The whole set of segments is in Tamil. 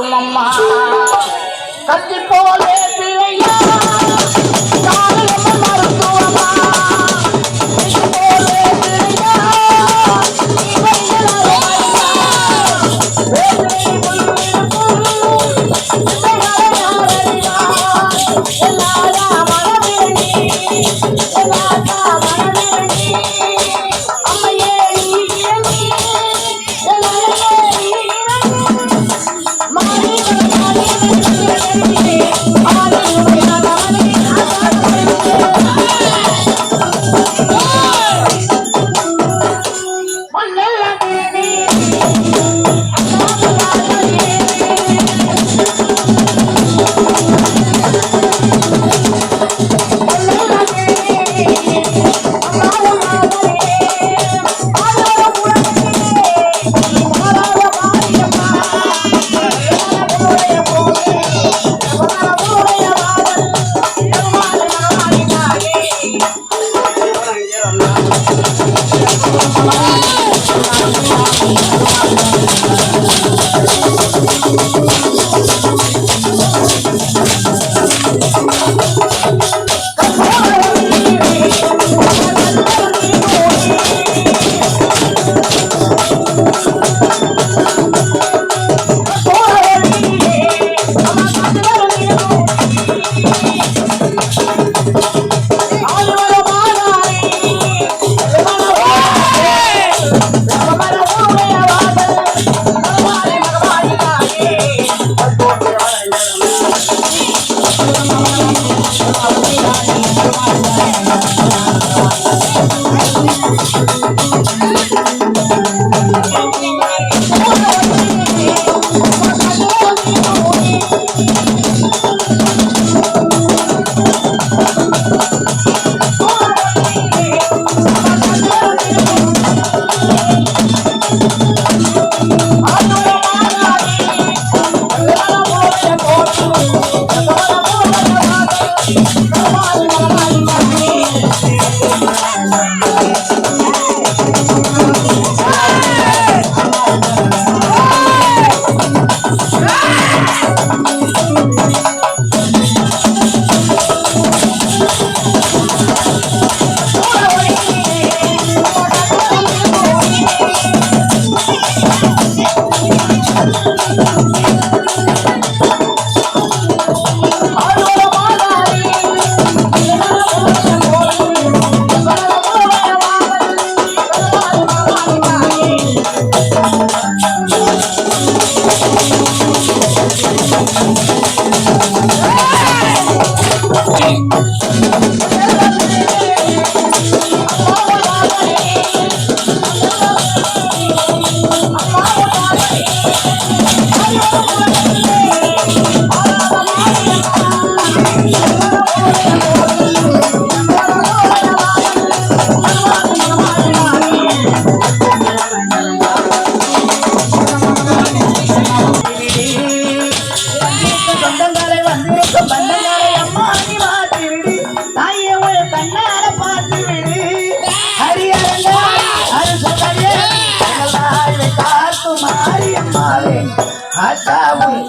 காக்கும் அம்மா கத்தி போலே பிழையா மருத்துவமா போலே பிழையா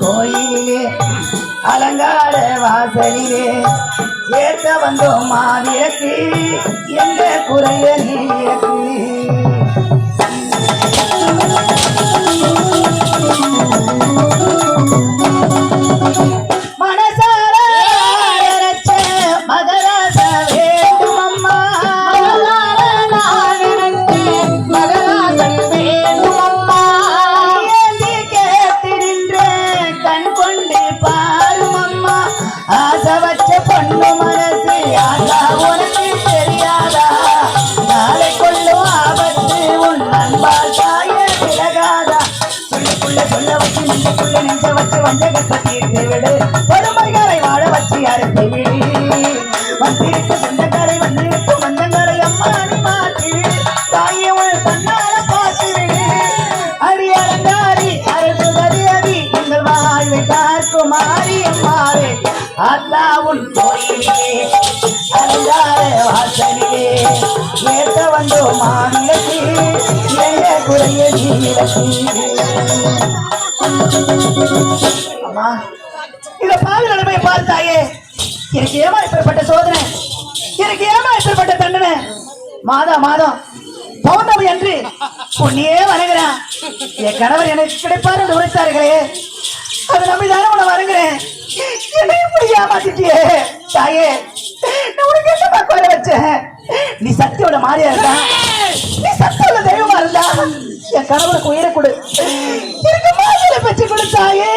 கோயிலே அலங்கார வாசலிலே ஏற்க வந்தோம் மாவியக்கு எந்த குறைய நீக்கு பொறுமைகளை வாழ வச்சு அறுத்து விடு வந்திருக்கு சொந்தக்காரை வந்திருக்கு மந்தங்காரை அம்மாடி மாற்றி தாயவள் தன்னால பார்த்து விடு அடி அலங்காரி அரசுதறி அடி எங்கள் வாழ்வை காக்கும் மாறி அம்மாவே அத்தா உன் கோயிலே அலங்கார வாசலிலே ஏற்க வந்தோம் மாநிலத்தில் எங்க குறைய நீரத்தி அம்மா இத பாவி நிலைமையை பார்த்தாயே, எனக்கு ஏமா இப்படிப்பட்ட சோதனை, எனக்கு ஏமா இப்படிப்பட்ட தண்டனை? மாதம் பௌர்ணமி அன்று உன்னையே வணங்குறேன். என் கணவர் எனக்கு கிடைப்பார் என்று உரைத்தார்களே, அதை நம்பிதானே உன்னை வணங்குறேன். என்னை இப்படி ஏமாத்திட்டியே தாயே, நான் உனக்கு என்ன பாக்க வச்சேன்? நீ சக்தியோட மாறியா இருந்தா, நீ சக்தியோட தெய்வமா இருந்தா என் கணவனுக்கு உயிரை கொடு, எனக்கு மாதலை பெற்று கொடு தாயே,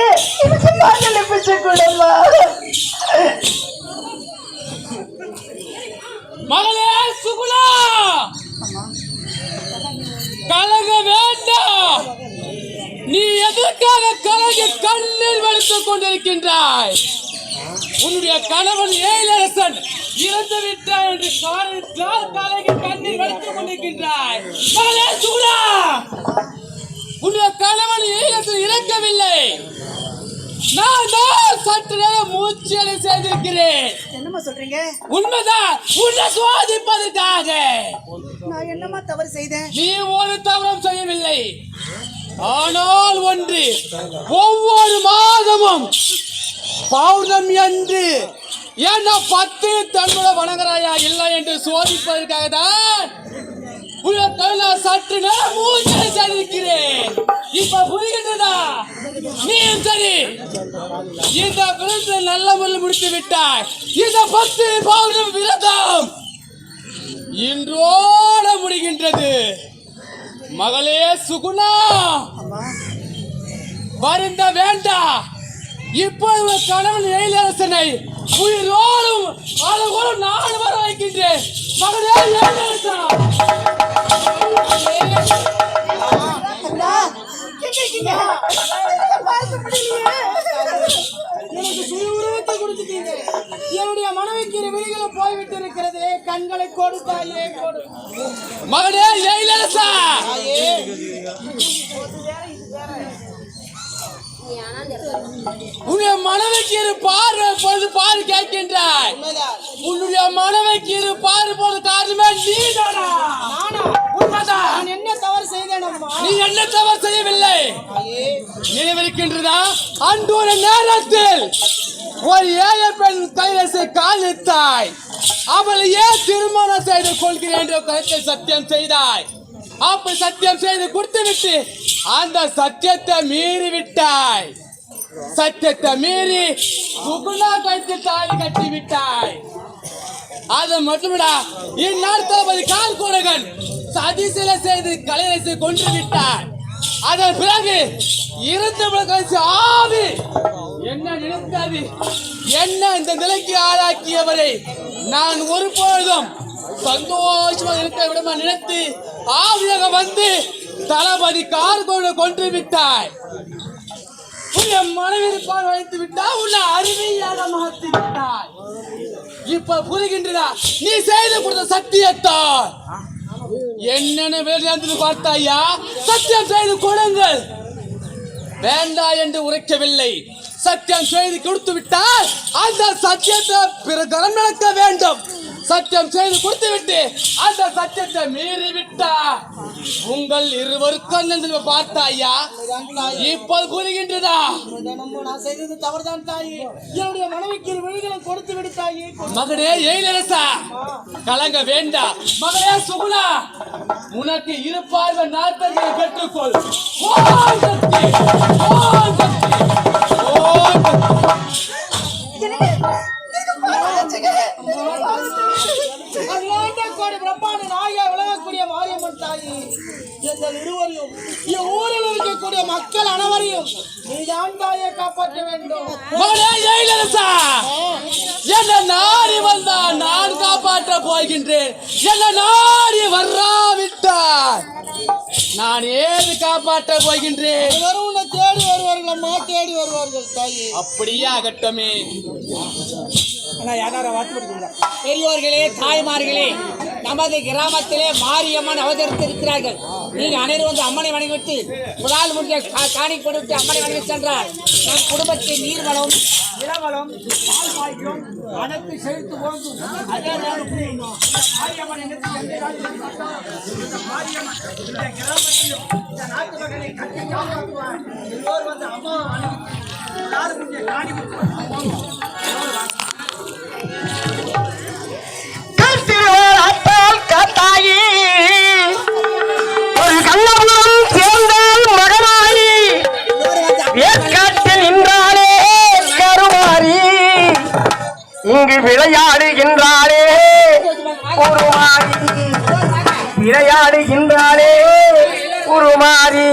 எனக்கு மாதலை பெற்று கொடுமா. மகளே சுகுணா, கலங்க வேண்டாம். நீ எதற்காக கலங்கி கண்ணீர் வடித்துக் கொண்டிருக்கின்றாய்? உன்னுடைய கணவன் ஏழரசன் இறந்து விட்டான் என்று காரணத்தால் கலங்கி கண்ணீர் வடித்துக் கொண்டிருக்கின்றாய். மகளே சுகுணா, உன்னுடைய கணவன் ஏழரசன் இறக்கவில்லை. நான் சற்று நேரம் மூச்சலை செய்திருக்கிறேன். என்னமா சொல்றீங்க? உண்மைதான். உன்னை சோதிப்பதற்காக. நான் என்னமா தவறு செய்தேன்? நீ ஒரு தவறும் செய்யவில்லை. ஆனால் ஒன்று, ஒவ்வொரு மாதமும் பௌர்ணமி அன்று என்ன 10 தன்முறை வணங்குறாயா இல்லை என்று சோதிப்பதற்காக தான் சற்று நேரம் மூச்சலை செய்திருக்கிறேன். இப்ப புரிகின்றதா? நீயும் சரி, இந்த விருது நல்ல முறையில் முடித்து விட்டாய். இந்த 10 பௌர்ணமி விரதம் இன்றோட முடிகின்றது. மகளே சுகுணா, வருந்த வேண்டாம். இப்போது கணவன் எழிலரசனை உயிரோடும் அழகோடும் நான் வர வைக்கின்றேன். மகளே எழிலரசா, எனக்கு சுய உருவத்தை கொடுத்துட்டீங்க. என்னுடைய மனைவிக்கு வெளிகளை போய்விட்டு இருக்கிறது. கண்களை கொடுத்தாயே கொடு. மகனே எழிலரசா, உன்னுடைய மனைவிக்கு பாரு பாரு கேட்கின்றாய். உன்னுடைய மனைவிக்கு பாரு போது காரணமே நீதானா? உண்மைதான். என்ன தவறு செய்தேன்? நீ என்ன தவறு செய்யவில்லை. நினைவிருக்கின்றதா? அன்று ஒரு நேரத்தில் ஒரு ஏழை பெண் கைலசை காலித்தாய். அவளை ஏன் திருமணம் செய்து கொள்கிறேன் என்ற கருத்தை சத்தியம் செய்தாய். அப்ப சத்தியம் செய்து கொடுத்து விட்டு அந்த சத்தியத்தை மீறி விட்டாய். சத்தியத்தை மீறி சுகுணா கழுத்து தாலி கட்டி விட்டாய். அது மட்டுமிடா, இந்நாள் தளபதி கால் கூடகன் சதி சிலை செய்து கலையரசை கொன்று விட்டார். அதன் பிறகு இறந்த ஆவி என்ன நினைக்காது. என்ன இந்த நிலைக்கு ஆளாக்கியவரை நான் ஒருபொழுதும் சந்தோஷமாக இருக்க விடமா நினைத்து ஆவியாக வந்து தளபதி கார் கொன்று விட்டாய். உன்னை மனைவிருப்பால் வைத்து விட்டாய். உன்னை அருமையாக மாற்றி விட்டாய். இப்ப புரிகின்றதா? நீ செய்து கொடுத்த சத்தியத்தால் என்னென்ன வேலையாந்து பார்த்தாயா? சத்தியம் செய்து கொடுங்கள். வேண்டாம் என்று உரைக்கவில்லை. சத்தியம் செய்து கொடுத்து விட்டால் அந்த சத்தியத்தை பிறகு நடக்க வேண்டும். சத்தியம் செய்து கொடுத்து விட்டு அந்த சத்தியத்தை மீறி விட்டா உங்கள் இருவருக்கும் பார்த்தாயா? இப்போது புரிகின்றதா? நான் செய்தது தவறுதான் தாயி. என்னுடைய மனைவிக்கு விழிகளை கொடுத்து விடுத்தாயி. மகனே எழிலரசா, கலங்க வேண்டாம். மகனே சுகுணா, உனக்கு இருப்பார்வை நாட்டத்தை பெற்றுக்கொள். விளங்கக்கூடிய மாரியம்மன் தாயி, எங்கள் இருவரையும் ஊரில் இருக்கக்கூடிய மக்கள் அனைவரையும் நீதான் தாயை காப்பாற்ற வேண்டும். என்ன நாடி வந்தா நான் காப்பாற்ற போகின்றேன். என்ன நாடி வராவிட்டார் நான் ஏது காப்பாற்ற போகின்றேன். உன்னை தேடி வருவார்கள் அம்மா, தேடி வருவார்கள் தாயி. அப்படியே ஆகட்டுமே. பெரியோர்களே, தாய்மார்களே, நமது கிராமத்திலே மாரியம்மன் அவதரித்திருக்கிறார்கள். நீங்க அனைவரும் வந்து அம்மனை வணங்கி விட்டு முதல் முக்கிய காணி கொடுத்து அம்மனை வணங்கி சென்றார் நம் குடும்பத்தின் நீர்வளம் நிலவளம் பால் பாய்க்கும் அனைத்து செலுத்து போகும் அதே நேரம் மாரியம்மன் என்னத்தை எந்த நாட்டிலும் இந்த மாரியம்மன் இந்த கிராமத்திலும் இந்த நாட்டு மக்களை கட்டி காப்பாற்றுவார் எல்லோரும் வந்து அம்மா வணங்கி எல்லாரும் முக்கிய காணி காத்தாயி ஒரு கண்ணபுரம் சேர்ந்தால் மகனாயி ஏற்காட்டு நின்றாலே கருமாறி இங்கு விளையாடுகின்றாளே உருமாறி விளையாடுகின்றாளே உருமாறி